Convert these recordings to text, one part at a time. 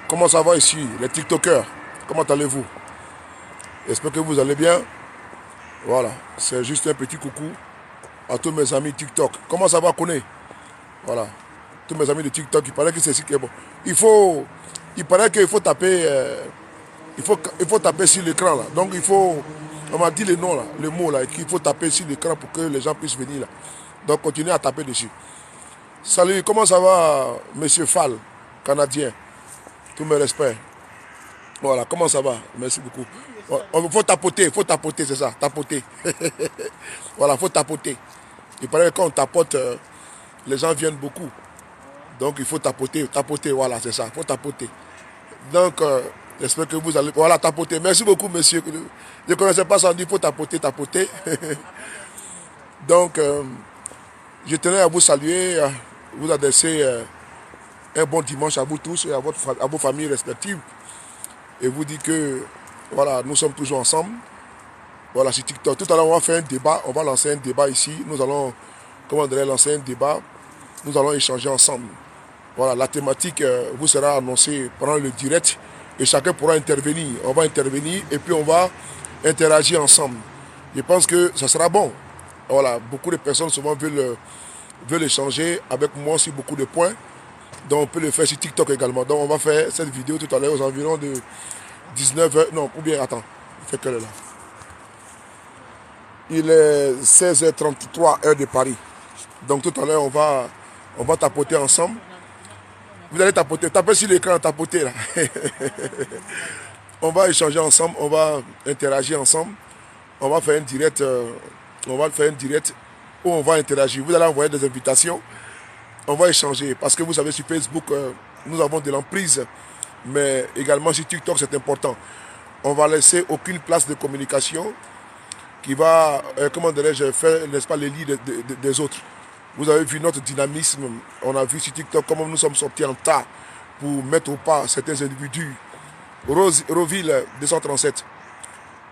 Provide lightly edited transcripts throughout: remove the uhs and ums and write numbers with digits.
Comment ça va ici, les TikTokers? Comment allez-vous? J'espère que vous allez bien. Voilà, c'est juste un petit coucou à tous mes amis TikTok. Comment ça va, Koné? Voilà, tous mes amis de TikTok, il paraît que c'est ce qui est bon. Il paraît qu'il faut taper, il faut taper sur l'écran là. Donc on m'a dit le nom là, le mot là, qu'il faut taper sur l'écran pour que les gens puissent venir là. Donc continuez à taper dessus. Salut, comment ça va, Monsieur Fall, Canadien? Tous mes respects. Voilà, comment ça va? Merci beaucoup. Il faut tapoter, c'est ça, tapoter. Voilà, il faut tapoter. Il paraît que quand on tapote, les gens viennent beaucoup. Donc il faut tapoter, voilà, c'est ça, il faut tapoter. Donc, j'espère que vous allez... Voilà, tapoter. Merci beaucoup, monsieur. Je ne connaissais pas ça, on dit il faut tapoter. Donc, je tenais à vous saluer, à vous adresser un bon dimanche à vous tous et à vos familles respectives. Et vous dire que, voilà, nous sommes toujours ensemble. Voilà, sur TikTok. Tout à l'heure, on va faire un débat. On va lancer un débat ici. Nous allons, comment dirais, lancer un débat. Nous allons échanger ensemble. Voilà, la thématique vous sera annoncée pendant le direct. Et chacun pourra intervenir. On va intervenir et puis on va interagir ensemble. Je pense que ça sera bon. Voilà, beaucoup de personnes souvent veulent échanger avec moi sur beaucoup de points. Donc on peut le faire sur TikTok également. Donc on va faire cette vidéo tout à l'heure aux environs de 19h. Non, ou bien attends, il fait quelle heure là? Il est 16h33 heure de Paris. Donc tout à l'heure on va tapoter ensemble. Vous allez tapoter, tapez sur l'écran, tapoter là. On va échanger ensemble, on va interagir ensemble. On va faire un direct, où on va interagir. Vous allez envoyer des invitations. On va échanger. Parce que vous savez, sur Facebook, nous avons de l'emprise. Mais également sur TikTok, c'est important. On va laisser aucune place de communication qui va, comment dirais-je, faire, n'est-ce pas, les lits des autres. Vous avez vu notre dynamisme. On a vu sur TikTok comment nous sommes sortis en tas pour mettre au pas certains individus. Roville 237.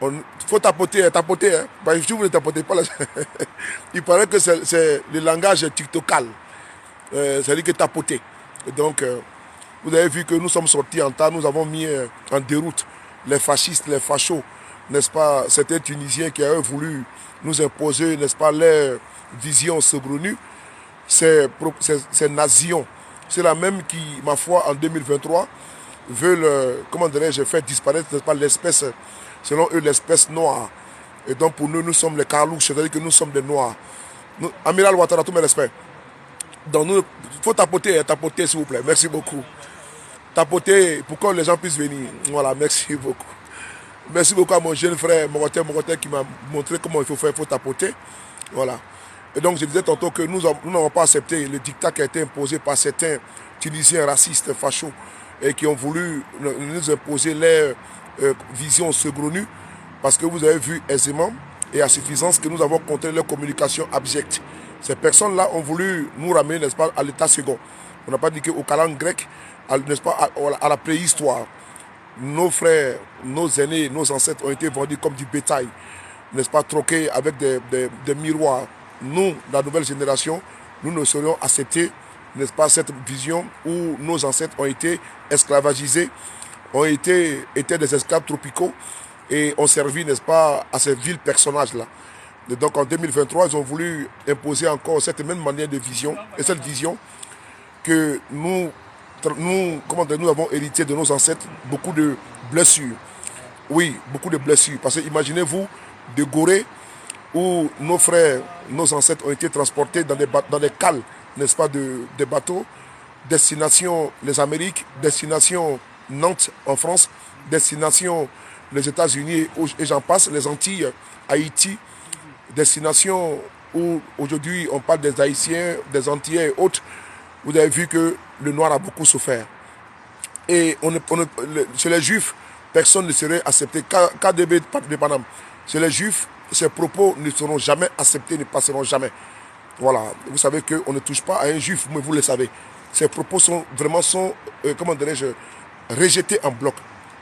Il faut tapoter. Hein. Bah, si vous ne tapotez pas, là, il paraît que c'est le langage TikTokal. C'est-à-dire que tapoter. Et donc, vous avez vu que nous sommes sortis en tas, nous avons mis en déroute les fascistes, les fachos, n'est-ce pas, certains Tunisiens qui avaient voulu nous imposer, n'est-ce pas, leur vision saugrenue, ces nations. C'est la même qui, ma foi, en 2023, veulent, comment dirais-je, faire disparaître, n'est-ce pas, l'espèce, selon eux, l'espèce noire. Et donc, pour nous, nous sommes les Carlouches, c'est-à-dire que nous sommes des Noirs. Amiral Ouattara, tous mes respects. Donc, il faut tapoter, s'il vous plaît. Merci beaucoup. Tapoter pour que les gens puissent venir. Voilà, merci beaucoup. Merci beaucoup à mon jeune frère Morotel qui m'a montré comment il faut tapoter. Voilà. Et donc, je disais tantôt que nous n'avons pas accepté le dictat qui a été imposé par certains Tunisiens racistes, fachos, et qui ont voulu nous imposer leur vision saugrenue, parce que vous avez vu aisément et à suffisance que nous avons contré leur communication abjecte. Ces personnes-là ont voulu nous ramener, n'est-ce pas, à l'état second. On n'a pas dit qu'au calendrier grec, n'est-ce pas, à la préhistoire, nos frères, nos aînés, nos ancêtres ont été vendus comme du bétail, n'est-ce pas, troqués avec des miroirs. Nous, la nouvelle génération, nous ne serions acceptés, n'est-ce pas, cette vision où nos ancêtres ont été esclavagisés, étaient des esclaves tropicaux et ont servi, n'est-ce pas, à ces vils personnages-là. Et donc en 2023, ils ont voulu imposer encore cette même manière de vision, et cette vision que nous avons hérité de nos ancêtres, beaucoup de blessures. Oui, beaucoup de blessures. Parce que imaginez-vous de Gorée, où nos frères, nos ancêtres ont été transportés dans des cales, n'est-ce pas, des bateaux, destination les Amériques, destination Nantes en France, destination les États-Unis et j'en passe, les Antilles, Haïti, destination où aujourd'hui on parle des Haïtiens, des Antillais et autres. Vous avez vu que le noir a beaucoup souffert. Et chez les Juifs, personne ne serait accepté. KDB de Paname. Chez les Juifs, ces propos ne seront jamais acceptés, ne passeront jamais. Voilà. Vous savez qu'on ne touche pas à un Juif, mais vous le savez. Ces propos sont vraiment, comment dirais-je, rejetés en bloc.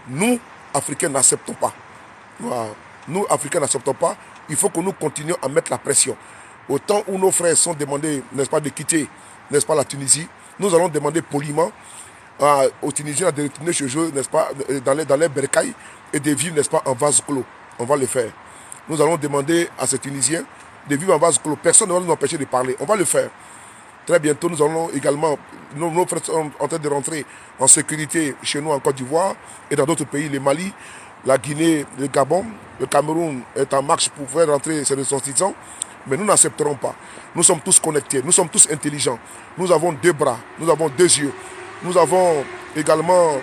Nous, Africains, n'acceptons pas. Voilà. Nous, Africains, n'acceptons pas. Il faut que nous continuions à mettre la pression. Au temps où nos frères sont demandés, n'est-ce pas, de quitter, n'est-ce pas, la Tunisie, nous allons demander poliment aux Tunisiens de retourner chez eux, n'est-ce pas, dans les bercailles et de vivre, n'est-ce pas, en vase clos. On va le faire. Nous allons demander à ces Tunisiens de vivre en vase clos. Personne ne va nous empêcher de parler. On va le faire. Très bientôt, nous allons également, nos frères sont en train de rentrer en sécurité chez nous en Côte d'Ivoire et dans d'autres pays, le Mali, la Guinée, le Gabon, le Cameroun est en marche pour faire rentrer ces ressortissants. Mais nous n'accepterons pas. Nous sommes tous connectés, nous sommes tous intelligents. Nous avons deux bras, nous avons deux yeux. Nous avons également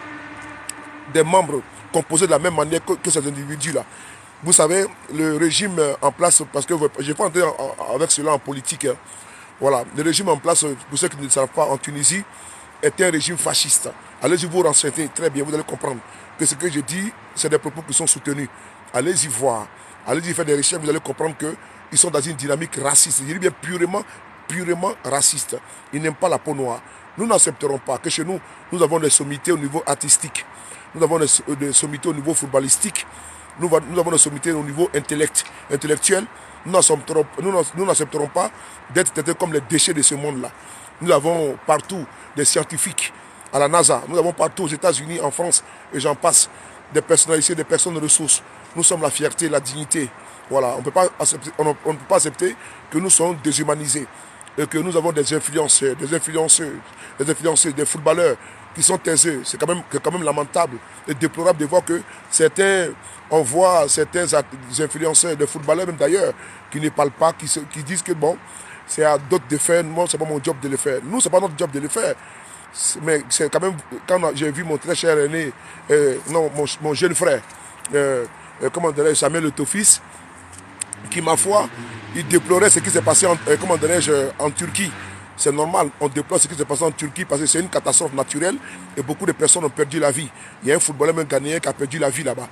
des membres composés de la même manière que ces individus-là. Vous savez, le régime en place, parce que je ne vais pas entrer avec cela en politique. Hein. Voilà, le régime en place, pour ceux qui ne le savent pas, en Tunisie, est un régime fasciste. Allez-y vous renseigner très bien, vous allez comprendre que ce que je dis, c'est des propos qui sont soutenus. Allez-y voir, allez-y faire des recherches, vous allez comprendre qu'ils sont dans une dynamique raciste. Je dis bien purement raciste. Ils n'aiment pas la peau noire. Nous n'accepterons pas que chez nous, nous avons des sommités au niveau artistique. Nous avons des sommités au niveau footballistique. Nous avons des sommités au niveau intellectuel. Nous n'accepterons pas d'être traités comme les déchets de ce monde-là. Nous avons partout des scientifiques à la NASA. Nous avons partout aux États-Unis, en France, et j'en passe, des personnalités, des personnes de ressources. Nous sommes la fierté, la dignité. Voilà, on ne peut pas accepter que nous soyons déshumanisés et que nous avons des influenceurs, des footballeurs qui sont taiseux. C'est quand même lamentable et déplorable de voir que on voit certains influenceurs, des footballeurs même d'ailleurs, qui ne parlent pas, qui disent que bon, c'est à d'autres de faire, moi c'est pas mon job de le faire. Nous, c'est pas notre job de le faire. Mais c'est quand même, quand j'ai vu mon très cher aîné, mon jeune frère, comment dirais-je, Samuel Le Tofis, qui, ma foi, il déplorait ce qui s'est passé en Turquie. C'est normal, on déplore ce qui s'est passé en Turquie parce que c'est une catastrophe naturelle et beaucoup de personnes ont perdu la vie. Il y a un footballeur même ghanéen qui a perdu la vie là-bas.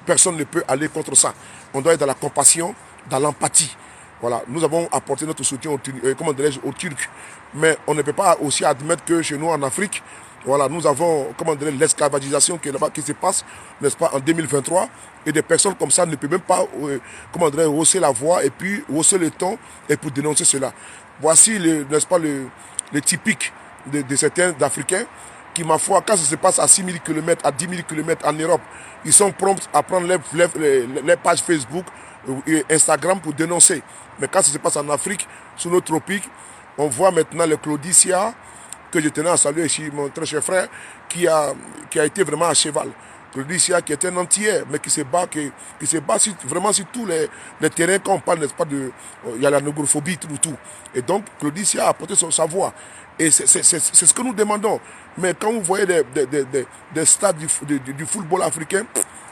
Personne ne peut aller contre ça. On doit être dans la compassion, dans l'empathie. Voilà, nous avons apporté notre soutien aux Turcs. Mais on ne peut pas aussi admettre que chez nous en Afrique, voilà, nous avons l'esclavagisation qui est là-bas, qui se passe, n'est-ce pas, en 2023. Et des personnes comme ça ne peuvent même pas hausser la voix et puis hausser le ton et pour dénoncer cela. Voici, n'est-ce pas, le typique de certains Africains qui, ma foi, quand ça se passe à 6 000 km, à 10 000 km en Europe, ils sont prompts à prendre les pages Facebook et Instagram pour dénoncer. Mais quand ça se passe en Afrique, sous nos tropiques, on voit maintenant le Claudicia, que je tenais à saluer ici, mon très cher frère, qui a été vraiment à cheval. Claudicia qui est un entier, mais qui se bat vraiment sur tous les terrains quand on parle, n'est-ce pas, il y a la négrophobie, tout. Et donc, Claudicia a apporté sa voix. Et c'est ce que nous demandons. Mais quand vous voyez des stades du football africain,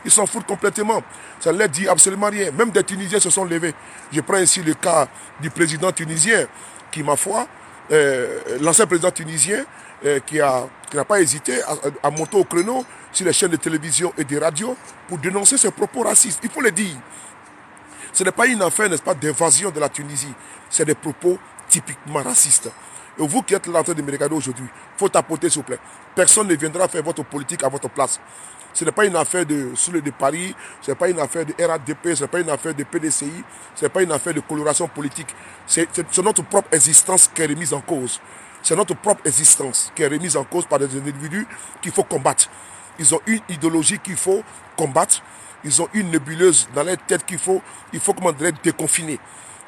ils s'en foutent complètement. Ça ne leur dit absolument rien. Même des Tunisiens se sont levés. Je prends ici le cas du président tunisien, qui, ma foi, l'ancien président tunisien, qui n'a pas hésité à monter au créneau sur les chaînes de télévision et de radio pour dénoncer ses propos racistes. Il faut le dire. Ce n'est pas une affaire, n'est-ce pas, d'invasion de la Tunisie. C'est des propos typiquement racistes. Et vous qui êtes là en train de me regarder aujourd'hui, il faut tapoter s'il vous plaît. Personne ne viendra faire votre politique à votre place. Ce n'est pas une affaire de Soule de Paris, ce n'est pas une affaire de RADP, ce n'est pas une affaire de PDCI, ce n'est pas une affaire de coloration politique. C'est notre propre existence qui est remise en cause. C'est notre propre existence qui est remise en cause par des individus qu'il faut combattre. Ils ont une idéologie qu'il faut combattre. Ils ont une nébuleuse dans leur tête qu'il faut déconfiner.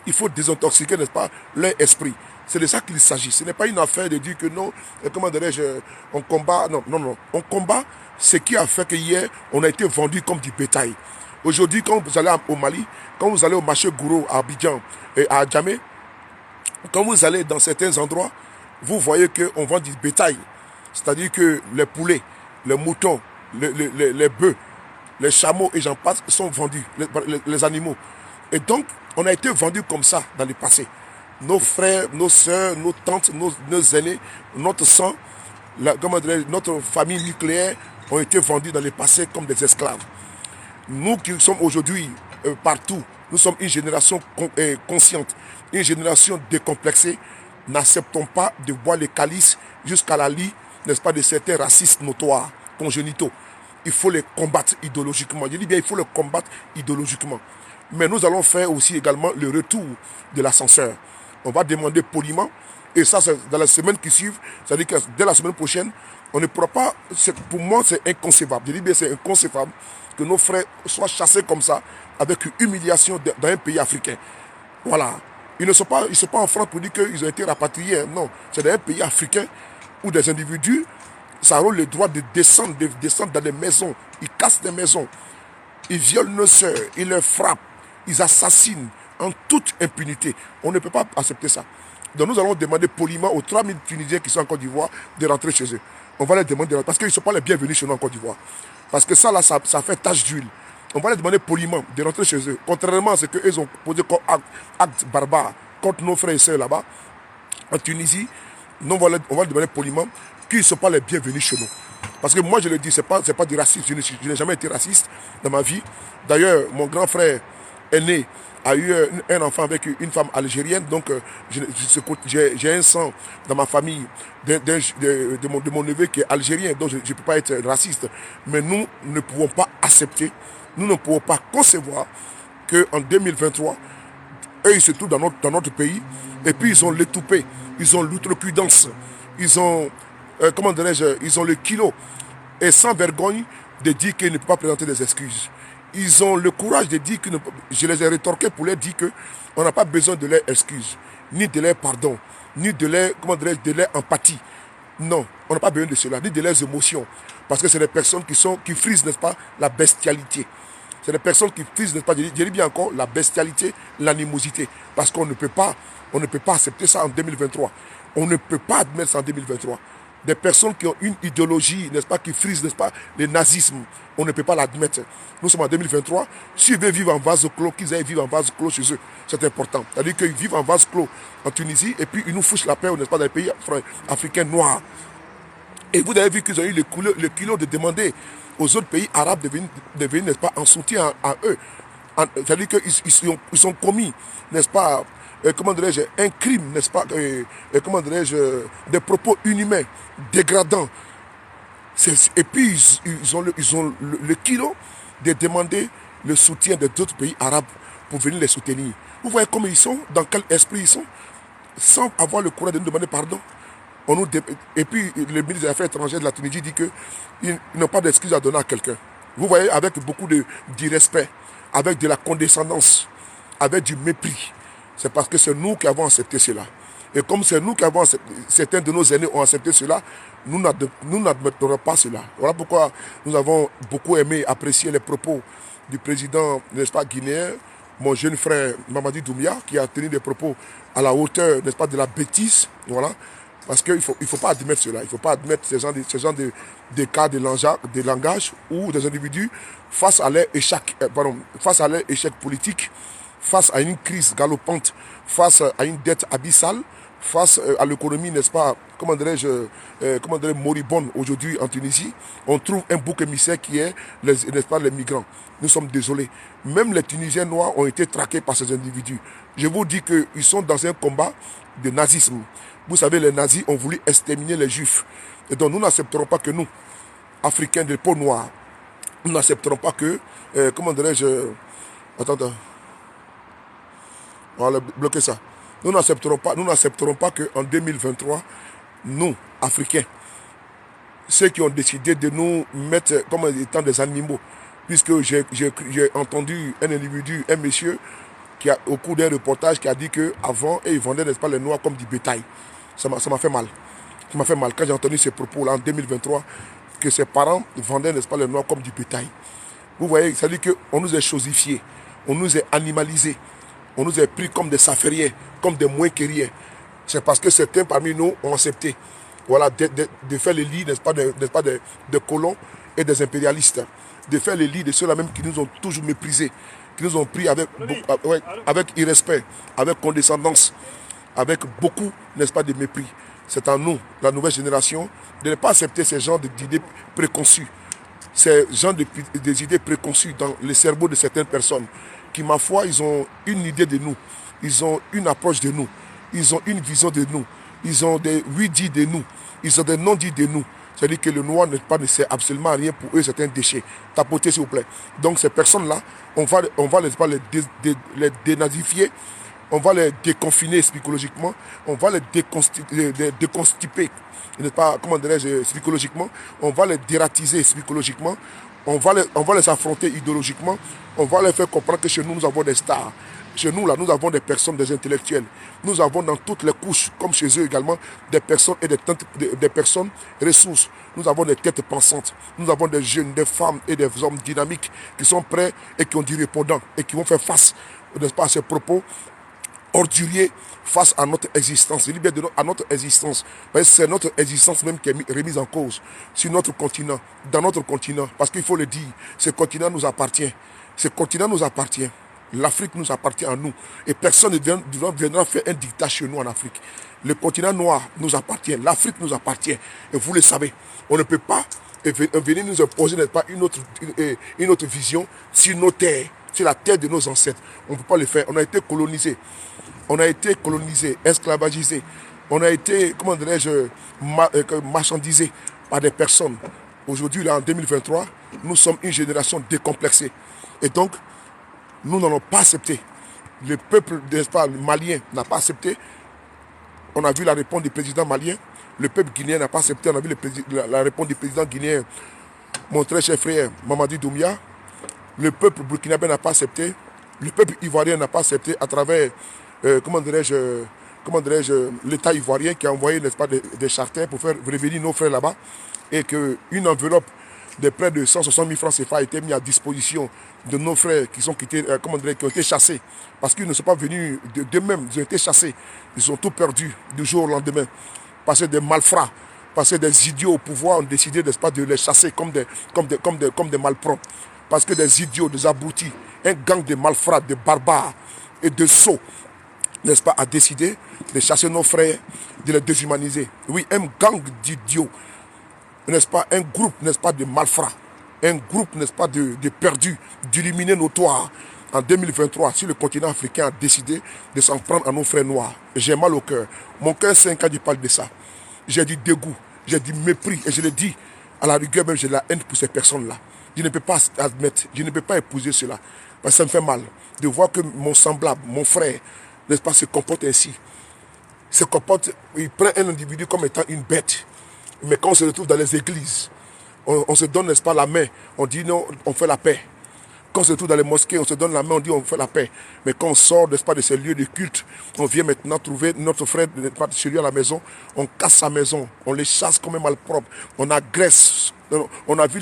Il faut désintoxiquer, n'est-ce pas, leur esprit. C'est de ça qu'il s'agit. Ce n'est pas une affaire de dire que non, on combat. Non. On combat ce qui a fait qu'hier, on a été vendu comme du bétail. Aujourd'hui, quand vous allez au Mali, quand vous allez au marché Gouro, à Abidjan et à Djamé, quand vous allez dans certains endroits, vous voyez qu'on vend du bétail. C'est-à-dire que les poulets, les moutons, les bœufs, les chameaux et j'en passe sont vendus, les animaux. Et donc, on a été vendus comme ça dans le passé. Nos frères, nos soeurs, nos tantes, nos aînés, notre sang, notre famille nucléaire ont été vendus dans le passé comme des esclaves. Nous qui sommes aujourd'hui partout, nous sommes une génération consciente, une génération décomplexée. N'acceptons pas de boire les calices jusqu'à la lie, n'est-ce pas, de certains racistes notoires, congénitaux. Il faut les combattre idéologiquement. Je dis bien, il faut les combattre idéologiquement. Mais nous allons faire aussi également le retour de l'ascenseur. On va demander poliment. Et ça, c'est dans la semaine qui suit, c'est-à-dire que dès la semaine prochaine, on ne pourra pas. Pour moi, c'est inconcevable. Je dis bien, c'est inconcevable que nos frères soient chassés comme ça, avec une humiliation dans un pays africain. Voilà. Ils ne sont pas en France pour dire qu'ils ont été rapatriés. Non. C'est dans un pays africain où des individus, ça ont le droit de descendre dans des maisons. Ils cassent des maisons. Ils violent nos sœurs. Ils les frappent. Ils assassinent en toute impunité. On ne peut pas accepter ça. Donc nous allons demander poliment aux 3000 Tunisiens qui sont en Côte d'Ivoire de rentrer chez eux. On va les demander, parce qu'ils ne sont pas les bienvenus chez nous en Côte d'Ivoire. Parce que ça, là, ça fait tache d'huile. On va les demander poliment de rentrer chez eux. Contrairement à ce qu'ils ont posé comme acte barbare contre nos frères et sœurs là-bas, en Tunisie, nous, on va les demander poliment qu'ils ne sont pas les bienvenus chez nous. Parce que moi, je le dis, ce n'est pas du racisme. Je n'ai jamais été raciste dans ma vie. D'ailleurs, mon grand frère aîné a eu un enfant avec une femme algérienne. Donc, j'ai un sang dans ma famille de mon neveu qui est algérien. Donc, je ne peux pas être raciste. Mais nous ne pouvons pas accepter, nous ne pouvons pas concevoir qu'en 2023, eux, ils se trouvent dans notre pays. Et puis, ils ont l'étoupé. Ils ont l'outrecuidance. Ils ont, ils ont le kilo. Et sans vergogne de dire qu'ils ne peuvent pas présenter des excuses. Ils ont le courage de dire que je les ai rétorqués pour leur dire qu'on n'a pas besoin de leurs excuses, ni de leur pardon, ni de leur, de leur empathie. Non, on n'a pas besoin de cela, ni de leurs émotions. Parce que c'est des personnes qui frisent, n'est-ce pas, la bestialité. C'est des personnes qui frisent, n'est-ce pas, je dis bien encore, la bestialité, l'animosité. Parce qu'on ne peut pas accepter ça en 2023. On ne peut pas admettre ça en 2023. Des personnes qui ont une idéologie, n'est-ce pas, qui frise, n'est-ce pas, le nazisme, on ne peut pas l'admettre. Nous sommes en 2023. S'ils veulent vivre en vase clos, qu'ils aillent vivre en vase clos chez eux. C'est important. C'est-à-dire qu'ils vivent en vase clos en Tunisie et puis ils nous foutent la paix, n'est-ce pas, dans les pays africains noirs. Et vous avez vu qu'ils ont eu le kilo de demander aux autres pays arabes de venir, n'est-ce pas, en soutien à eux. C'est-à-dire qu'ils ont commis, n'est-ce pas, comment dirais-je, un crime, n'est-ce pas, comment dirais-je, des propos inhumains, dégradants. Et puis ils ont le kilo de demander le soutien d'autres pays arabes pour venir les soutenir. Vous voyez comment ils sont, dans quel esprit ils sont, sans avoir le courage de nous demander pardon. Et puis le ministre des Affaires étrangères de la Tunisie dit qu'ils n'ont pas d'excuses à donner à quelqu'un. Vous voyez, avec beaucoup d'irrespect, avec de la condescendance, avec du mépris. C'est parce que c'est nous qui avons accepté cela. Et comme c'est nous qui avons accepté, certains de nos aînés ont accepté cela, nous n'admettrons pas cela. Voilà pourquoi nous avons beaucoup aimé, apprécié les propos du président, n'est-ce pas, guinéen, mon jeune frère Mamadi Doumbia, qui a tenu des propos à la hauteur, n'est-ce pas, de la bêtise. Voilà. Parce qu'il ne faut pas admettre cela. Il ne faut pas admettre ce genre de cas de langage où des individus, face à leur échec politique, face à une crise galopante, face à une dette abyssale, face à l'économie, n'est-ce pas, comment dirais-je, moribonde aujourd'hui en Tunisie, on trouve un bouc émissaire qui est, n'est-ce pas, les migrants. Nous sommes désolés. Même les Tunisiens noirs ont été traqués par ces individus. Je vous dis qu'ils sont dans un combat de nazisme. Vous savez, les nazis ont voulu exterminer les juifs. Et donc nous n'accepterons pas que nous, Africains de peau noire, nous n'accepterons pas que, comment dirais-je, attends, on va bloquer ça. Nous n'accepterons pas qu'en 2023, nous, Africains, ceux qui ont décidé de nous mettre comme étant des animaux, puisque j'ai entendu un individu, un monsieur, qui a, au cours d'un reportage, qui a dit qu'avant, ils vendaient, n'est-ce pas, les noirs comme du bétail. Ça m'a fait mal. Ça m'a fait mal quand j'ai entendu ces propos-là en 2023, que ses parents vendaient, n'est-ce pas, les noirs comme du bétail. Vous voyez, ça veut dire qu'on nous a chosifiés, on nous a animalisés, on nous a pris comme des safériens, comme des moins que rien. C'est parce que certains parmi nous ont accepté, voilà, de faire le lit, n'est-ce pas, de colons et des impérialistes, de faire le lit de ceux-là même qui nous ont toujours méprisés, qui nous ont pris avec irrespect, avec condescendance, avec beaucoup, n'est-ce pas, de mépris. C'est à nous, la nouvelle génération, de ne pas accepter ces genres d'idées préconçues, ces genres des idées préconçues dans le cerveau de certaines personnes, qui, ma foi, ils ont une idée de nous, ils ont une approche de nous, ils ont une vision de nous, ils ont des oui-dits de nous, ils ont des non-dits de nous. C'est-à-dire que le noir ne sert absolument à rien pour eux, c'est un déchet. Tapotez, s'il vous plaît. Donc ces personnes-là, on va les dénazifier on va les déconfiner psychologiquement, on va les déconstiper, n'est-ce pas, comment dirais-je, psychologiquement, on va les dératiser psychologiquement, on va les affronter idéologiquement, on va les faire comprendre que chez nous, nous avons des stars. Chez nous, là, nous avons des personnes, des intellectuels. Nous avons dans toutes les couches, comme chez eux également, des personnes et des personnes ressources. Nous avons des têtes pensantes. Nous avons des jeunes, des femmes et des hommes dynamiques qui sont prêts et qui ont du répondant et qui vont faire face, n'est-ce pas, à ces propos orduriers face à notre existence. Je dis bien à notre existence. C'est notre existence même qui est remise en cause sur notre continent, dans notre continent. Parce qu'il faut le dire, ce continent nous appartient. Ce continent nous appartient. L'Afrique nous appartient à nous. Et personne ne viendra faire un dictat chez nous en Afrique. Le continent noir nous appartient. L'Afrique nous appartient. Et vous le savez. On ne peut pas venir nous imposer, n'est-ce pas, une autre vision sur nos terres, sur la terre de nos ancêtres. On ne peut pas le faire. On a été colonisé. On a été colonisé, esclavagisé. On a été, comment dirais-je, marchandisé par des personnes. Aujourd'hui, là, en 2023, nous sommes une génération décomplexée. Et donc, nous n'allons pas accepter. Le peuple, n'est-ce pas, malien n'a pas accepté. On a vu la réponse du président malien. Le peuple guinéen n'a pas accepté. On a vu la réponse du président guinéen, mon très cher frère Mamadi Doumbia. Le peuple burkinabé n'a pas accepté. Le peuple ivoirien n'a pas accepté à travers, comment dirais-je, l'État ivoirien qui a envoyé, n'est-ce pas, des charters pour faire revenir nos frères là-bas. Et qu'une enveloppe de près de 160 000 francs CFA a été mise à disposition de nos frères qui sont quittés, qui ont été chassés. Parce qu'ils ne sont pas venus d'eux-mêmes, ils ont été chassés. Ils ont tout perdu du jour au lendemain. Parce que des malfrats, parce que des idiots au pouvoir ont décidé, n'est-ce pas, de les chasser comme des malpropres. Parce que des idiots, des abrutis, un gang de malfrats, de barbares et de sots, n'est-ce pas, a décidé de chasser nos frères, de les déshumaniser. Oui, un gang d'idiots, n'est-ce pas, un groupe, n'est-ce pas, de malfrats, un groupe, n'est-ce pas, de perdus, d'illuminés notoires. En 2023, si le continent africain a décidé de s'en prendre à nos frères noirs, j'ai mal au cœur. Mon cœur saigne quand il parle de ça. J'ai du dégoût, j'ai du mépris, et je le dis, à la rigueur même, j'ai de la haine pour ces personnes-là. Je ne peux pas admettre, je ne peux pas épouser cela. Parce que ça me fait mal de voir que mon semblable, mon frère, n'est-ce pas, se comporte ainsi. Il prend un individu comme étant une bête. Mais quand on se retrouve dans les églises, on se donne, n'est-ce pas, la main. On dit non, on fait la paix. Quand on se retrouve dans les mosquées, on se donne la main, on dit on fait la paix. Mais quand on sort, n'est-ce pas, de ces lieux de culte, on vient maintenant trouver notre frère, n'est-ce pas, chez lui à la maison, on casse sa maison, on les chasse comme un malpropre, on agresse. On a vu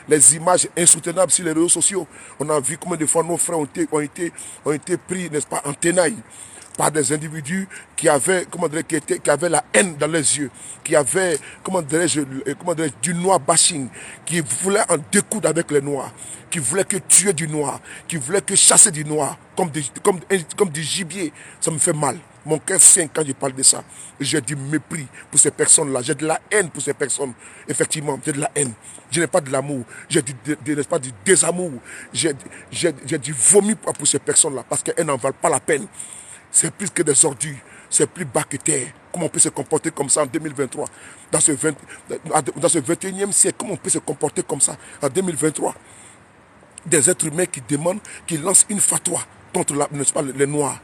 les images insoutenables sur les réseaux sociaux. On a vu combien de fois nos frères ont été pris, n'est-ce pas, en tenaille par des individus qui avaient, qui avaient la haine dans les yeux, qui avaient, du noir bashing, qui voulaient en découdre avec les noirs, qui voulaient que tuer du noir, qui voulaient que chasser du noir, comme du gibier. Ça me fait mal. Mon cœur saigne quand je parle de ça. J'ai du mépris pour ces personnes-là. J'ai de la haine pour ces personnes. Effectivement, j'ai de la haine. Je n'ai pas de l'amour. J'ai du désamour. J'ai du vomi pour ces personnes-là parce qu'elles n'en valent pas la peine. C'est plus que des ordures. C'est plus bas que terre. Comment on peut se comporter comme ça en 2023 dans ce 21e siècle, comment on peut se comporter comme ça en 2023? Des êtres humains qui demandent, qui lancent une fatwa contre les Noirs.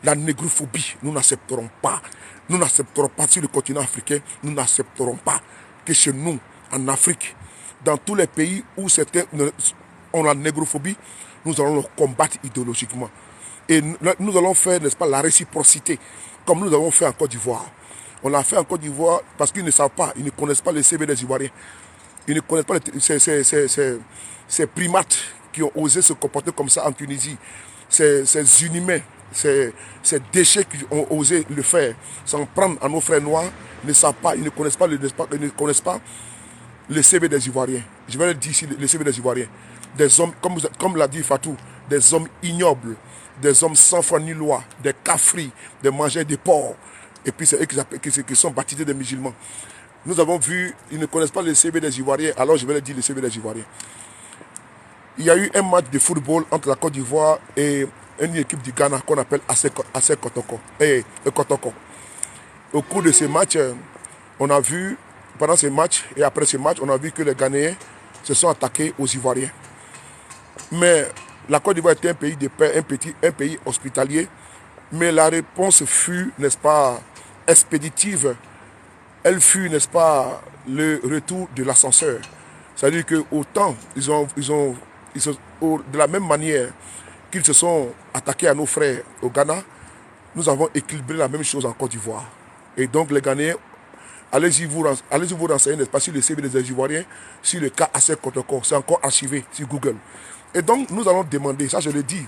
La négrophobie, nous n'accepterons pas. Nous n'accepterons pas sur le continent africain. Nous n'accepterons pas que chez nous, en Afrique, dans tous les pays où certains ont la négrophobie, nous allons le combattre idéologiquement. Et nous allons faire, n'est-ce pas, la réciprocité, comme nous avons fait en Côte d'Ivoire. On l'a fait en Côte d'Ivoire parce qu'ils ne savent pas, ils ne connaissent pas les CV des Ivoiriens. Ils ne connaissent pas ces primates qui ont osé se comporter comme ça en Tunisie. Ces inhumains, ces déchets qui ont osé le faire, s'en prendre à nos frères noirs, ne savent pas, ils ne connaissent pas, le CV des Ivoiriens. Je vais le dire ici, le CV des Ivoiriens. Des hommes, comme l'a dit Fatou, des hommes ignobles, des hommes sans foi ni loi, des cafris, des mangeurs de porc. Et puis c'est eux qui sont baptisés des musulmans. Nous avons vu, ils ne connaissent pas le CV des Ivoiriens, alors je vais leur dire le CV des Ivoiriens. Il y a eu un match de football entre la Côte d'Ivoire et une équipe du Ghana qu'on appelle AC Kotoko. Au cours de ce match, on a vu, pendant ce match et après ce match, on a vu que les Ghanéens se sont attaqués aux Ivoiriens. Mais la Côte d'Ivoire était un pays de paix, un pays hospitalier, Mais la réponse fut, n'est-ce pas, expéditive. Elle fut, n'est-ce pas, le retour de l'ascenseur. C'est-à-dire que autant de la même manière qu'ils se sont attaqués à nos frères au Ghana, nous avons équilibré la même chose en Côte d'Ivoire. Et donc les Ghanéens, allez-y vous renseigner, n'est-ce pas, sur le CV des Ivoiriens, sur le cas Assec Kotoko, c'est encore archivé sur Google. Et donc nous allons demander, ça je le dis,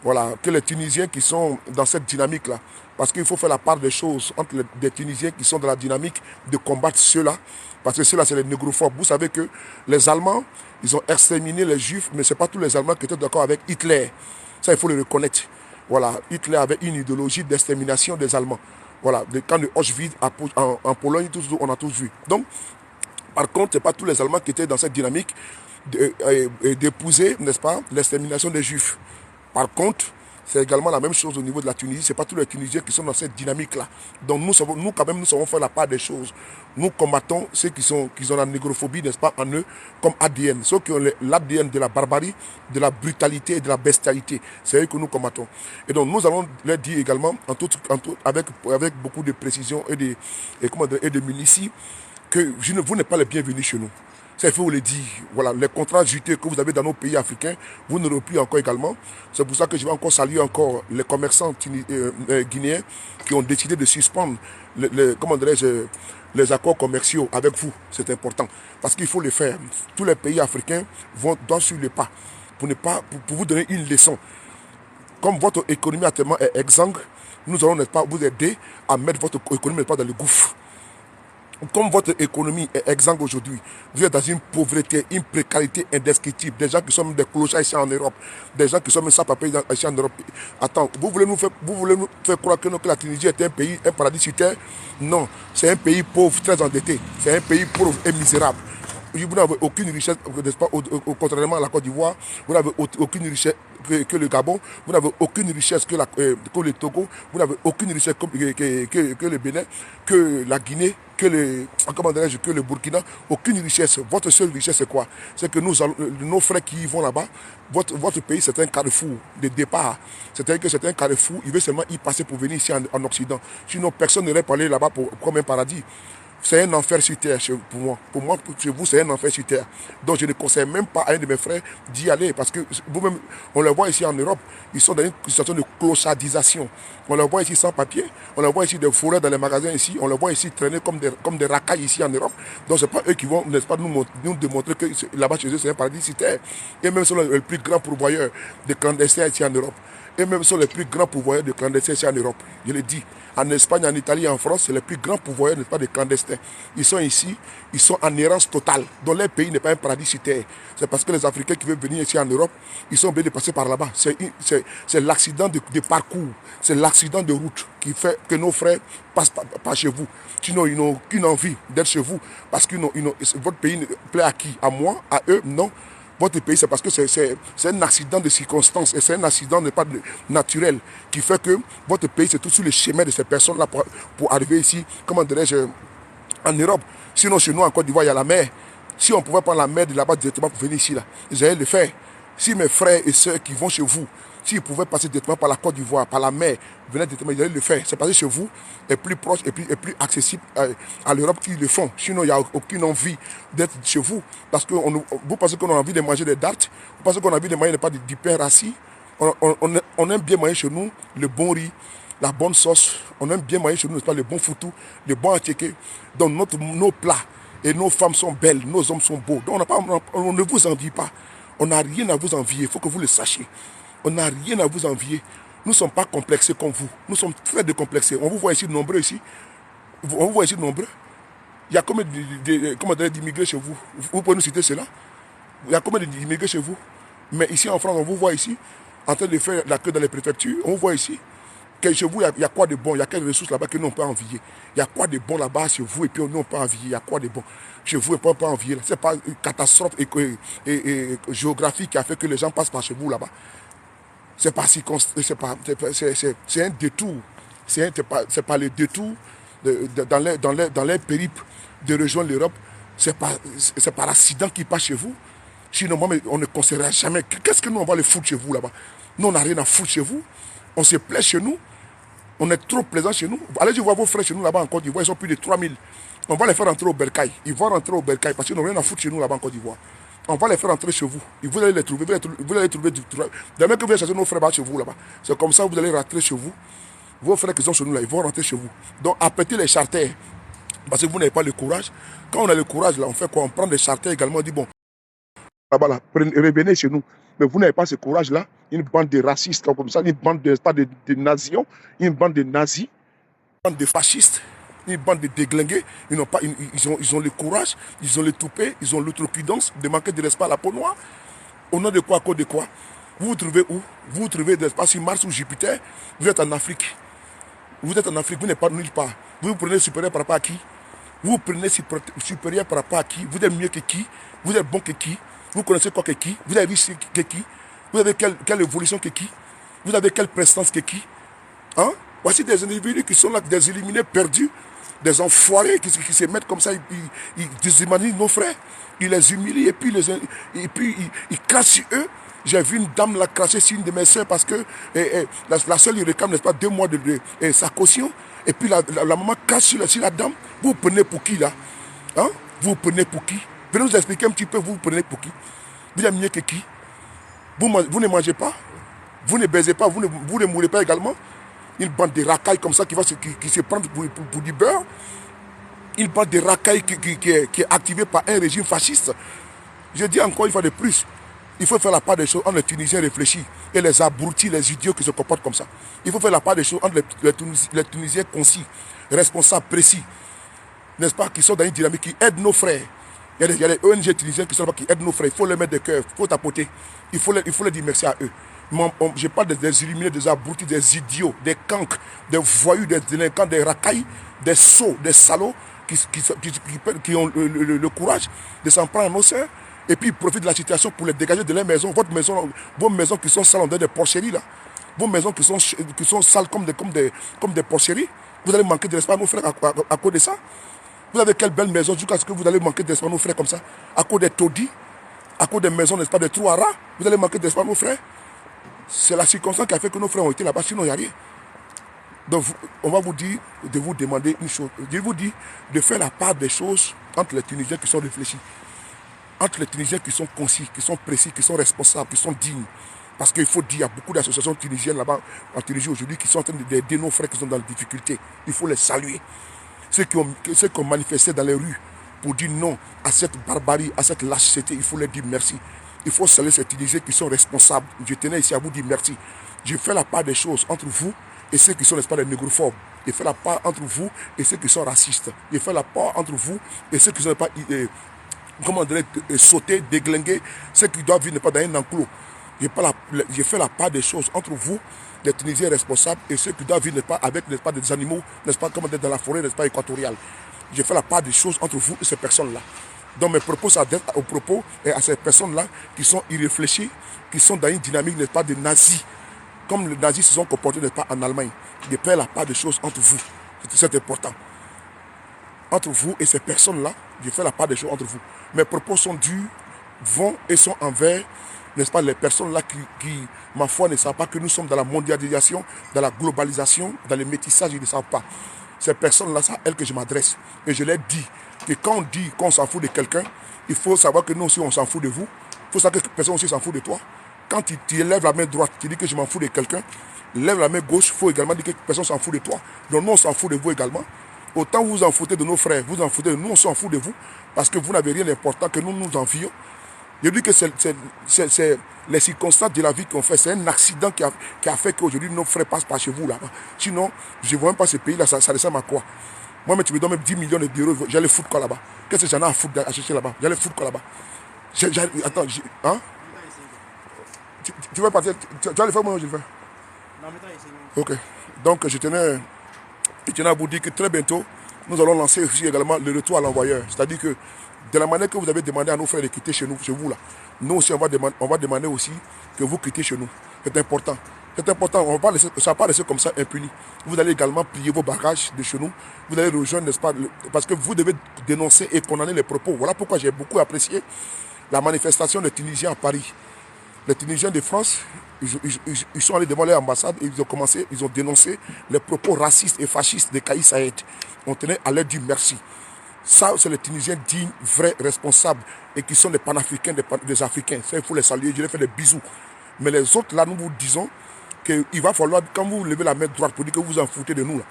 voilà, que les Tunisiens qui sont dans cette dynamique-là, parce qu'il faut faire la part des choses entre les Tunisiens qui sont dans la dynamique de combattre ceux-là, parce que ceux-là c'est les négrophobes. Vous savez que les Allemands, ils ont exterminé les Juifs, mais ce n'est pas tous les Allemands qui étaient d'accord avec Hitler. Ça, il faut le reconnaître. Voilà, Hitler avait une idéologie d'extermination des Allemands. Voilà, le camp de Auschwitz en Pologne, on a tous vu. Donc, par contre, ce n'est pas tous les Allemands qui étaient dans cette dynamique d'épouser, n'est-ce pas, l'extermination des Juifs. Par contre, c'est également la même chose au niveau de la Tunisie. Ce n'est pas tous les Tunisiens qui sont dans cette dynamique-là. Donc nous, quand même, nous savons faire la part des choses. Nous combattons ceux qui ont la négrophobie, n'est-ce pas, en eux, comme ADN. Ceux qui ont l'ADN de la barbarie, de la brutalité et de la bestialité. C'est eux que nous combattons. Et donc nous allons leur dire également, avec beaucoup de précision et de minutie, que vous n'êtes pas les bienvenus chez nous. Ça, il faut vous le dire. Voilà, les contrats juteux que vous avez dans nos pays africains, vous n'aurez plus encore également. C'est pour ça que je vais encore saluer encore les commerçants guinéens qui ont décidé de suspendre les accords commerciaux avec vous. C'est important. Parce qu'il faut le faire. Tous les pays africains doivent suivre le pas pour vous donner une leçon. Comme votre économie actuellement est exsangue, nous allons, n'est-ce pas, vous aider à mettre votre économie, n'est-ce pas, dans le gouffre. Comme votre économie est exsangue aujourd'hui, vous êtes dans une pauvreté, une précarité indescriptible. Des gens qui sont des clochards ici en Europe, des gens qui sont sans papier ici en Europe. Attends, vous voulez nous faire croire que la Tunisie est un pays, un paradis sur terre? Non, c'est un pays pauvre, très endetté. C'est un pays pauvre et misérable. Vous n'avez aucune richesse, n'est-ce pas, contrairement à la Côte d'Ivoire, vous n'avez aucune richesse que le Gabon, vous n'avez aucune richesse que le Togo, vous n'avez aucune richesse que le Bénin, que la Guinée, que le Burkina, aucune richesse. Votre seule richesse, c'est quoi? C'est que nos frères qui y vont là-bas, votre pays, c'est un carrefour de départ. C'est-à-dire que c'est un carrefour, il veut seulement y passer pour venir ici en Occident. Sinon, personne n'aurait parlé là-bas comme un paradis. C'est un enfer sur terre pour moi. Pour moi, chez vous, c'est un enfer sur terre. Donc, je ne conseille même pas à un de mes frères d'y aller. Parce que vous-même, on le voit ici en Europe, ils sont dans une situation de clochardisation. On le voit ici sans papier. On le voit ici des forêts dans les magasins ici. On le voit ici traîner comme des racailles ici en Europe. Donc, ce n'est pas eux qui vont, n'est-ce pas, nous démontrer que là-bas chez eux, c'est un paradis sur terre. Et même sont les plus grands pourvoyeurs de clandestins ici en Europe. Et même sont les plus grands pourvoyeurs de clandestins ici en Europe. Je le dis. En Espagne, en Italie, en France, c'est les plus grands pourvoyeurs, n'est-ce pas, des clandestins. Ils sont ici, ils sont en errance totale. Dans leur pays n'est pas un paradis sur terre. C'est parce que les Africains qui veulent venir ici en Europe, ils sont obligés de passer par là-bas. C'est l'accident de parcours, c'est l'accident de route qui fait que nos frères passent par chez vous. Sinon, ils n'ont aucune envie d'être chez vous. Parce que votre pays plaît à qui? À moi? À eux? Non. Votre pays, c'est parce que c'est un accident de circonstances et c'est un accident pas naturel qui fait que votre pays, c'est tout sur le chemin de ces personnes-là pour arriver ici, comment dirais-je, en Europe. Sinon, chez nous, en Côte d'Ivoire, il y a la mer. Si on pouvait prendre la mer de là-bas directement pour venir ici, là, ils allaient le faire. Si mes frères et sœurs qui vont chez vous, s'ils pouvaient passer directement par la Côte d'Ivoire, par la mer, venir directement, ils allaient le faire. C'est passé chez vous, est plus proche et plus accessible à l'Europe qu'ils le font. Sinon, il n'y a aucune envie d'être chez vous. Parce que vous pensez qu'on a envie de manger des dattes, vous pensez qu'on a envie de manger du pain rassis. On aime bien manger chez nous le bon riz, la bonne sauce. On aime bien manger chez nous, n'est-ce pas, le bon foutou, le bon attiéké. Donc nos plats et nos femmes sont belles, nos hommes sont beaux. Donc on ne vous envie pas. On n'a rien à vous envier, il faut que vous le sachiez. On n'a rien à vous envier. Nous ne sommes pas complexés comme vous. Nous sommes très décomplexés. On vous voit ici nombreux ici. On vous voit ici nombreux. Il y a combien d'immigrés chez vous? Vous pouvez nous citer cela? Il y a combien d'immigrés chez vous? Mais ici en France, on vous voit ici, en train de faire la queue dans les préfectures. On vous voit ici. Chez vous, il y a quoi de bon? Il y a quelles ressources là-bas que nous on peut envier? Il y a quoi de bon là-bas chez vous et puis nous on peut envier? Il y a quoi de bon? Chez vous, on peut envier. Ce n'est pas une catastrophe géographique qui a fait que les gens passent par chez vous là-bas. C'est un détour. C'est pas le détour dans les périples de rejoindre l'Europe. C'est par accident qui passe chez vous. Sinon, on ne considérera jamais. Qu'est-ce que nous, on va le foutre chez vous là-bas? Nous, on n'a rien à foutre chez vous. On se plaît chez nous. On est trop plaisant chez nous. Allez voir vos frères chez nous là-bas en Côte d'Ivoire, ils sont plus de 3000. On va les faire rentrer au Bercail. Ils vont rentrer au Bercail parce qu'ils n'ont rien à foutre chez nous là-bas en Côte d'Ivoire. On va les faire rentrer chez vous. Et vous allez les trouver. Vous allez trouver du travail. Demain que vous allez chercher nos frères chez vous là-bas. C'est comme ça que vous allez rentrer chez vous. Vos frères qui sont chez nous là, ils vont rentrer chez vous. Donc appelez les charters. Parce que vous n'avez pas le courage. Quand on a le courage là, on fait quoi? On prend des charters également. On dit bon, là-bas là, revenez chez nous. Mais vous n'avez pas ce courage là. Une bande de racistes comme ça, une bande de nazions, une bande de nazis, une bande de fascistes. Une bande de déglingués, ils ont le courage, ils ont le toupet, ils ont l'outrecuidance de manquer de respect à la peau noire. Au nom de quoi, à cause de quoi? Vous vous trouvez où? Vous vous trouvez sur Mars ou Jupiter? Vous êtes en Afrique. Vous êtes en Afrique, vous n'êtes pas nulle part. Vous vous prenez supérieur par rapport à qui? Vous vous prenez supérieur par rapport à qui? Vous êtes mieux que qui? Vous êtes bon que qui? Vous connaissez quoi que qui? Vous avez vu que qui? Vous avez quelle évolution que qui? Vous avez quelle prestance que qui? Hein? Voici des individus qui sont là, des éliminés perdus. Des enfoirés qui se mettent comme ça, ils déshumanisent nos frères, ils les humilient et puis ils crachent sur eux. J'ai vu une dame la cracher sur une de mes soeurs parce que la seule, il réclame, n'est-ce pas, 2 mois de sa caution. Et puis la maman crache sur la dame. Vous prenez pour qui là? Hein? Vous prenez pour qui? Venez nous expliquer un petit peu, vous prenez pour qui? Vous êtes mieux que qui? Vous ne mangez pas? Vous ne baisez pas? Vous ne mourrez pas également? Une bande de racailles comme ça qui se prend pour du beurre. Une bande de racailles qui est activée par un régime fasciste. Je dis encore une fois de plus, il faut faire la part des choses entre les Tunisiens réfléchis et les abrutis, les idiots qui se comportent comme ça. Il faut faire la part des choses entre les Tunisiens concis, responsables, précis, n'est-ce pas, qui sont dans une dynamique, qui aident nos frères. Il y a des ONG tunisiennes qui sont là, qui aident nos frères. Il faut les mettre de cœur, il faut tapoter. Il faut les dire merci à eux. Je parle des illuminés, des abrutis, des idiots, des cancres, des voyous, des délinquants, des racailles, des sots, des salauds qui ont le courage de s'en prendre à nos sœurs et puis ils profitent de la situation pour les dégager de leur maison. Vos maisons qui sont sales, on dirait des porcheries là. Vos maisons qui sont sales comme des porcheries. Vous allez manquer de respect à nos frères à cause de ça. Vous avez quelle belle maison jusqu'à ce que vous allez manquer de respect à nos frères comme ça. À cause des taudis, à cause des maisons, n'est-ce pas, des trous à rats. Vous allez manquer de respect à nos frères. C'est la circonstance qui a fait que nos frères ont été là-bas, sinon il n'y a rien. Donc, on va vous dire de vous demander une chose. Je vous dis de faire la part des choses entre les Tunisiens qui sont réfléchis, entre les Tunisiens qui sont concis, qui sont précis, qui sont responsables, qui sont dignes. Parce qu'il faut dire, il y a beaucoup d'associations tunisiennes là-bas, en Tunisie aujourd'hui, qui sont en train d'aider nos frères qui sont dans la difficulté. Il faut les saluer. Ceux qui ont manifesté dans les rues pour dire non à cette barbarie, à cette lâcheté, il faut leur dire merci. Il faut saluer ces Tunisiens qui sont responsables. Je tenais ici à vous dire merci. Je fais la part des choses entre vous et ceux qui sont, n'est-ce pas, les négrophobes. Je fais la part entre vous et ceux qui sont racistes. Je fais la part entre vous et ceux qui ne sont pas, comment dire, sautés, déglingués, ceux qui doivent vivre pas dans un enclos. Je fais la part des choses entre vous, les Tunisiens responsables, et ceux qui doivent vivre, n'est-ce pas, avec, n'est-ce pas, des animaux, n'est-ce pas, comme dans la forêt, n'est-ce pas, équatoriale. Je fais la part des choses entre vous et ces personnes-là. Donc mes propos s'adressent aux propos et à ces personnes-là qui sont irréfléchies, qui sont dans une dynamique, n'est-ce pas, de nazis. Comme les nazis se sont comportés, n'est-ce pas, en Allemagne. Je fais la part des choses entre vous. C'est important. Entre vous et ces personnes-là, je fais la part des choses entre vous. Mes propos sont durs, vont et sont envers, n'est-ce pas, les personnes-là qui, ma foi, ne savent pas que nous sommes dans la mondialisation, dans la globalisation, dans le métissage, ils ne savent pas. Ces personnes-là, c'est à elles que je m'adresse. Et je leur dis que quand on dit qu'on s'en fout de quelqu'un, il faut savoir que nous aussi, on s'en fout de vous. Il faut savoir que personne aussi s'en fout de toi. Quand tu lèves la main droite, tu dis que je m'en fous de quelqu'un, lève la main gauche, il faut également dire que personne s'en fout de toi. Donc nous, on s'en fout de vous également. Autant vous en foutez de nos frères, vous en foutez de nous, on s'en fout de vous, parce que vous n'avez rien d'important que nous nous envions. Je dis que c'est les circonstances de la vie qu'on fait. C'est un accident qui a fait qu'aujourd'hui nos frères passent par chez vous là-bas. Sinon, je ne vois même pas ce pays-là, ça ressemble à quoi? Moi, mais tu me donnes même 10 millions d'euros, j'allais foutre quoi là-bas? Qu'est-ce que j'en ai à foutre à chercher là-bas? J'allais foutre quoi là-bas? Attends, hein? Tu vas partir, tu vas le faire, moi je le fais. Non, mais ok. Donc, je tenais à vous dire que très bientôt, nous allons lancer aussi également le retour à l'envoyeur. C'est-à-dire que de la manière que vous avez demandé à nos frères de quitter chez vous là, nous aussi on va demander aussi que vous quittez chez nous. C'est important. C'est important, ça ne va pas laisser comme ça impuni. Vous allez également plier vos bagages de chez nous. Vous allez rejoindre, n'est-ce pas, parce que vous devez dénoncer et condamner les propos. Voilà pourquoi j'ai beaucoup apprécié la manifestation des Tunisiens à Paris. Les Tunisiens de France ils sont allés devant l'ambassade et ils ont dénoncé les propos racistes et fascistes de Kais Saied. On tenait à leur dire merci. Ça, c'est les Tunisiens dignes, vrais, responsables et qui sont des panafricains, des Africains. Ça, il faut les saluer, je leur fais des bisous. Mais les autres, là, nous vous disons qu'il va falloir, quand vous levez la main droite pour dire que vous en foutez de nous, là,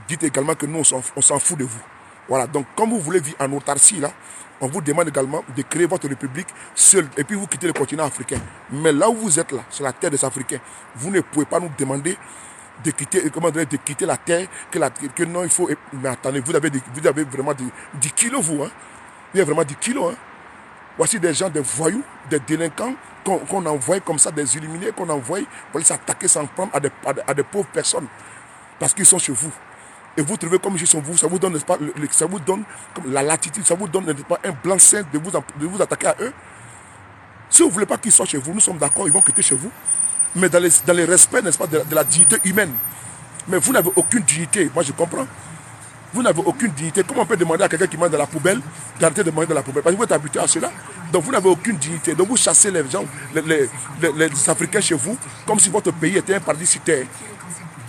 dites également que nous, on s'en fout de vous. Voilà, donc quand vous voulez vivre en autarcie, là, on vous demande également de créer votre république seule et puis vous quittez le continent africain. Mais là où vous êtes là, c'est la terre des Africains. Vous ne pouvez pas nous demander de quitter la terre, que non, il faut... Mais attendez, vous avez vraiment 10 kilos, vous. Hein? Vous avez vraiment 10 kilos. Hein? Voici des gens, des voyous, des délinquants qu'on envoie comme ça, des illuminés qu'on envoie pour aller s'attaquer sans prendre à des pauvres personnes. Parce qu'ils sont chez vous. Et vous trouvez comme ils sont vous, ça vous donne, n'est-ce pas, ça vous donne comme la latitude, ça vous donne, n'est-ce pas, un blanc-seing de vous attaquer à eux. Si vous ne voulez pas qu'ils soient chez vous, nous sommes d'accord, ils vont quitter chez vous. Mais dans les respects, n'est-ce pas, de la dignité humaine. Mais vous n'avez aucune dignité, moi je comprends. Vous n'avez aucune dignité. Comment on peut demander à quelqu'un qui mange dans la poubelle d'arrêter de manger dans la poubelle? Parce que vous êtes habitué à cela. Donc vous n'avez aucune dignité. Donc vous chassez les gens, les Africains chez vous, comme si votre pays était un paradis sur terre.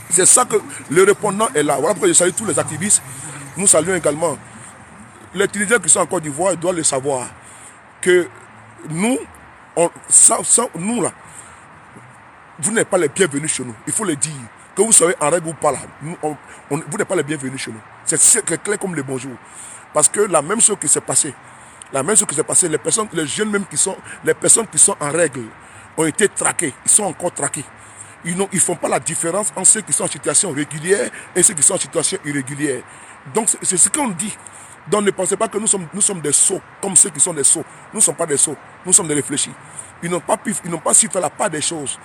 C'est ça que le répondant est là. Voilà pourquoi je salue tous les activistes. Nous saluons également les Tunisiens qui sont en Côte d'Ivoire, ils doivent le savoir. Que nous, sans nous là, vous n'êtes pas les bienvenus chez nous. Il faut le dire. Que vous soyez en règle ou pas là, vous n'êtes pas les bienvenus chez nous. C'est clair comme le bonjour. Parce que la même chose qui s'est passée, les jeunes même les personnes qui sont en règle ont été traquées, ils sont encore traqués. Ils ne font pas la différence entre ceux qui sont en situation régulière et ceux qui sont en situation irrégulière. Donc c'est ce qu'on dit. Donc ne pensez pas que nous sommes des sots, comme ceux qui sont des sots. Nous ne sommes pas des sots, nous sommes des réfléchis. Ils n'ont pas su faire la part des choses.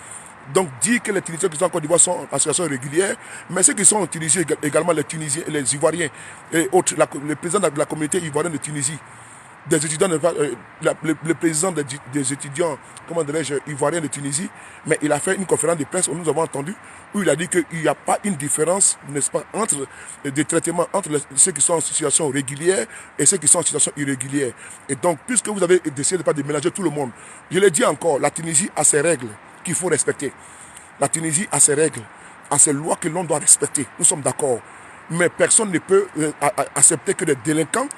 Donc dire que les Tunisiens qui sont en Côte d'Ivoire sont en situation régulière, mais ceux qui sont en Tunisie également, les Tunisiens, les Ivoiriens et autres, le président de la communauté ivoirienne de Tunisie, des étudiants, le président des étudiants, comment dirais-je, ivoiriens de Tunisie, mais il a fait une conférence de presse où nous avons entendu, où il a dit qu'il n'y a pas une différence, n'est-ce pas, entre des traitements entre ceux qui sont en situation régulière et ceux qui sont en situation irrégulière. Et donc, puisque vous avez décidé de mélanger tout le monde, je l'ai dit encore, la Tunisie a ses règles qu'il faut respecter. La Tunisie a ses règles, a ses lois que l'on doit respecter. Nous sommes d'accord. Mais personne ne peut accepter que des délinquants,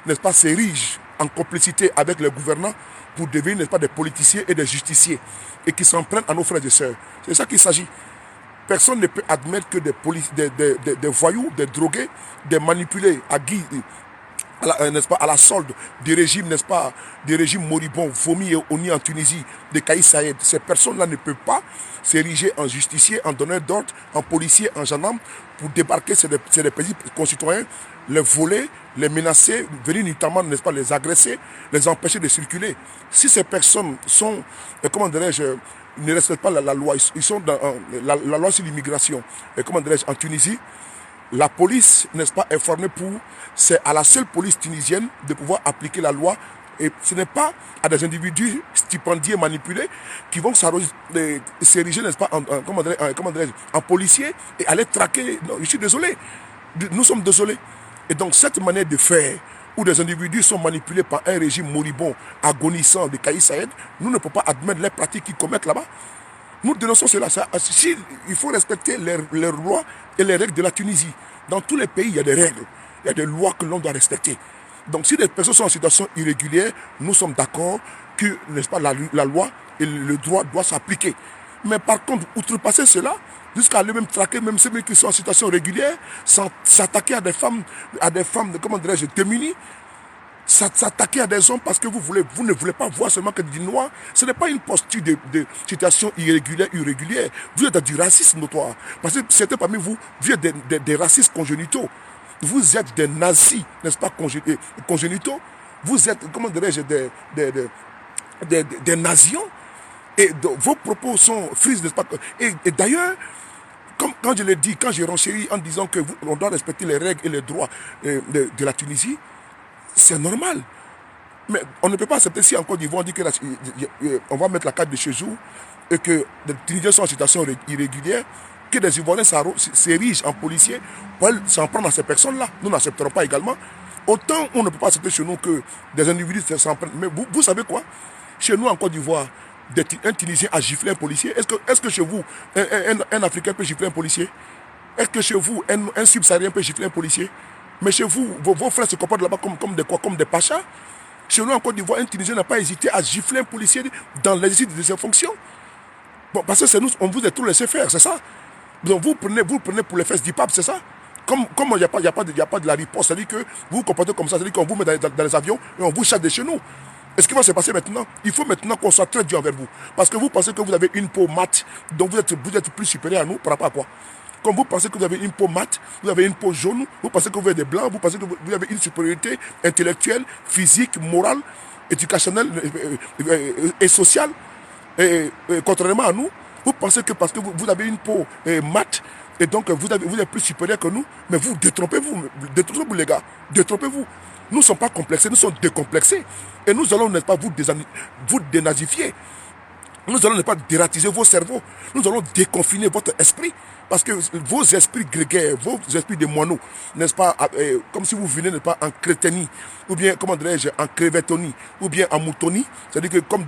n'est-ce pas, s'érigent en complicité avec les gouvernants pour devenir, n'est-ce pas, des politiciens et des justiciers et qui s'en prennent à nos frères et sœurs. C'est ça qu'il s'agit. Personne ne peut admettre que des voyous, des drogués, des manipulés n'est-ce pas, à la solde des régimes, n'est-ce pas, des régimes moribonds, vomis et honnis en Tunisie, de Kais Saied. Ces personnes-là ne peuvent pas s'ériger en justicier, en donneur d'ordre, en policier, en gendarme, pour débarquer sur des pays concitoyens, les voler, les menacer, venir notamment, n'est-ce pas, les agresser, les empêcher de circuler. Si ces personnes sont, comment dirais-je, ne respectent pas la loi, ils sont dans la loi sur l'immigration, comment dirais-je, en Tunisie, la police, n'est-ce pas, est formée c'est à la seule police tunisienne de pouvoir appliquer la loi. Et ce n'est pas à des individus stipendiés, manipulés, qui vont s'ériger, n'est-ce pas, en policiers et aller traquer. Non, je suis désolé. Nous sommes désolés. Et donc, cette manière de faire, où des individus sont manipulés par un régime moribond, agonissant de Kais Saied, nous ne pouvons pas admettre les pratiques qu'ils commettent là-bas. Nous dénonçons cela. Il faut respecter les lois et les règles de la Tunisie. Dans tous les pays, il y a des règles. Il y a des lois que l'on doit respecter. Donc si des personnes sont en situation irrégulière, nous sommes d'accord que, n'est-ce pas, la loi et le droit doivent s'appliquer. Mais par contre, outrepasser cela, jusqu'à aller même traquer même ceux qui sont en situation régulière, s'attaquer à des femmes, comment dirais-je, démunies, s'attaquer à des hommes parce que vous ne voulez pas voir seulement que des noirs. Ce n'est pas une posture de situation irrégulière. Vous êtes du racisme notoire. Parce que certains parmi vous êtes des racistes congénitaux. Vous êtes des nazis, n'est-ce pas, congénitaux. Vous êtes, comment dirais-je, des nazions. Et vos propos sont frises, n'est-ce pas. Et d'ailleurs, quand je l'ai dit, quand j'ai renchéri en disant qu'on doit respecter les règles et les droits de la Tunisie, c'est normal. Mais on ne peut pas accepter si en Côte d'Ivoire on dit qu'on va mettre la carte de séjour et que les Tunisiens sont en situation irrégulière, que des Ivoiriens s'érigent en policiers pour s'en prendre à ces personnes-là. Nous n'accepterons pas également. Autant on ne peut pas accepter chez nous que des individus s'en prennent. Mais vous savez quoi? Chez nous en Côte d'Ivoire, un Tunisien a giflé un policier? Est-ce que chez vous, un Africain peut gifler un policier? Est-ce que chez vous, un subsaharien peut gifler un policier? Mais chez vous, vos frères se comportent là-bas comme des quoi? Comme des pachas? Chez nous, en Côte d'Ivoire, un Tunisien n'a pas hésité à gifler un policier dans l'exercice de ses fonctions. Bon, parce que c'est nous, on vous a tout laissé faire, c'est ça? Donc vous prenez pour les fesses du pape, c'est ça? Comme il n'y a pas de la riposte, c'est-à-dire que vous vous comportez comme ça, c'est-à-dire qu'on vous met dans les avions et on vous chasse de chez nous. Et ce qui va se passer maintenant, il faut maintenant qu'on soit très dur envers vous. Parce que vous pensez que vous avez une peau mate, donc vous êtes plus supérieur à nous par rapport à quoi? Comme vous pensez que vous avez une peau mate, vous avez une peau jaune, vous pensez que vous êtes des blancs, vous pensez que vous avez une supériorité intellectuelle, physique, morale, éducationnelle et sociale. Et contrairement à nous, vous pensez que parce que vous avez une peau mate, et donc vous êtes plus supérieur que nous, mais vous détrompez-vous les gars, détrompez-vous. Nous ne sommes pas complexés, nous sommes décomplexés. Et nous allons, n'est-ce pas, vous dénazifier. Nous allons ne pas dératiser vos cerveaux. Nous allons déconfiner votre esprit. Parce que vos esprits grégaires, vos esprits de moineaux, n'est-ce pas, comme si vous venez, n'est-ce pas, en créténie, ou bien, comment dirais-je, en crevettonie, ou bien en moutonie, c'est-à-dire que comme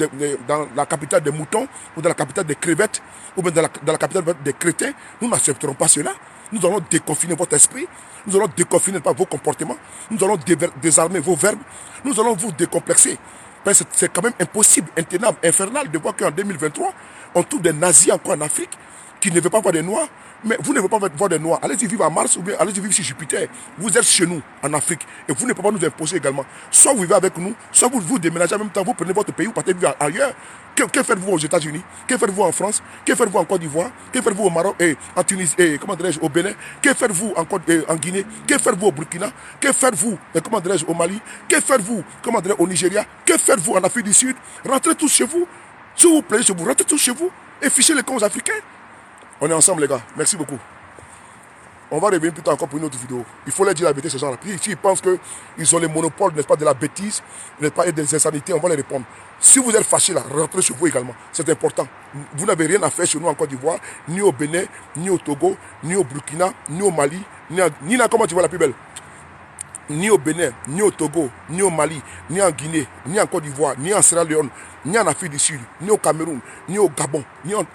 dans la capitale des moutons, ou dans la capitale des crevettes, ou bien dans la capitale des crétins, nous n'accepterons pas cela. Nous allons déconfiner votre esprit, nous allons déconfiner pas vos comportements, nous allons désarmer vos verbes, nous allons vous décomplexer. C'est quand même impossible, intenable, infernal de voir qu'en 2023, on trouve des nazis encore en Afrique qui ne veulent pas voir des Noirs. Mais vous ne voulez pas voir des Noirs. Allez-y vivre à Mars ou bien allez-y vivre sur Jupiter. Vous êtes chez nous, en Afrique. Et vous ne pouvez pas nous imposer également. Soit vous vivez avec nous, soit vous déménagez en même temps, vous prenez votre pays, vous partez vivre ailleurs. Que faites-vous aux États-Unis? Que faites-vous en France? Que faites-vous en Côte d'Ivoire? Que faites-vous au Maroc et en Tunisie et comment dirais-je au Bénin? Que faites-vous en Guinée? Que faites-vous au Burkina? Que faites-vous comment dirais-je au Mali? Que faites-vous comment dirais-je au Nigeria? Que faites-vous en Afrique du Sud? Rentrez tous chez vous. Si vous plaît chez vous, rentrez tous chez vous et fichez les camps aux Africains. On est ensemble les gars. Merci beaucoup. On va revenir plus tard encore pour une autre vidéo. Il faut leur dire la vérité, ces gens-là. S'ils pensent qu'ils ont les monopoles, n'est-ce pas, de la bêtise, n'est-ce pas, et des insanités, on va les répondre. Si vous êtes fâchés là, rentrez chez vous également. C'est important. Vous n'avez rien à faire chez nous en Côte d'Ivoire, ni au Bénin, ni au Togo, ni au Burkina, ni au Mali, ni là, comment tu vois la plus belle? Ni au Bénin, ni au Togo, ni au Mali, ni en Guinée, ni en Côte d'Ivoire, ni en Sierra Leone, ni en Afrique du Sud, ni au Cameroun, ni au Gabon.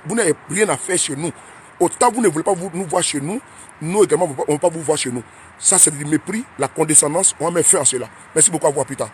Vous n'avez rien à faire chez nous. Autant vous ne voulez pas nous voir chez nous, nous également, on ne va pas vous voir chez nous. Ça, c'est du mépris, la condescendance. On va mettre fin à cela. Merci beaucoup, à vous, à plus tard.